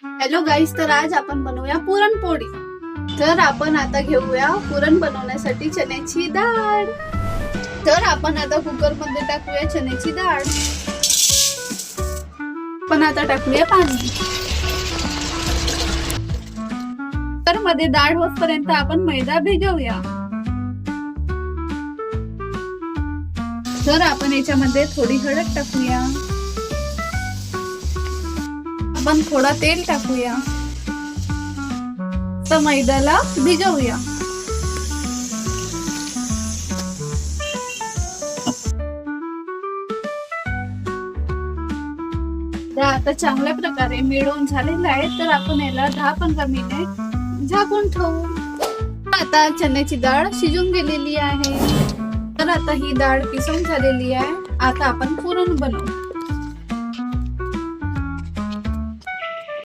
Hello गाईस, तर आज आपण बनवूया पुरणपोळी. तर आपण आता घेऊया पुरण बनवण्यासाठी चण्याची डाळ. तर आपण आता कुकर मध्ये टाकूया चण्याची डाळ. पण आता टाकूया पाणी. तर मध्ये डाळ होतपर्यंत आपण मैदा भिजवूया. तर आपण याच्यामध्ये थोडी हळद टाकूया. आपण थोडा तेल टाकूया. तर मैद्याला भिजवूया. तर आता चांगल्या प्रकारे मिळून झालेला आहे. तर आपण याला 10-15 मिनिटे झाकून ठेवू. आता चण्याची डाळ शिजून गेलेली आहे. तर आता ही डाळ किसून झालेली आहे. आता आपण पुरण बनवू.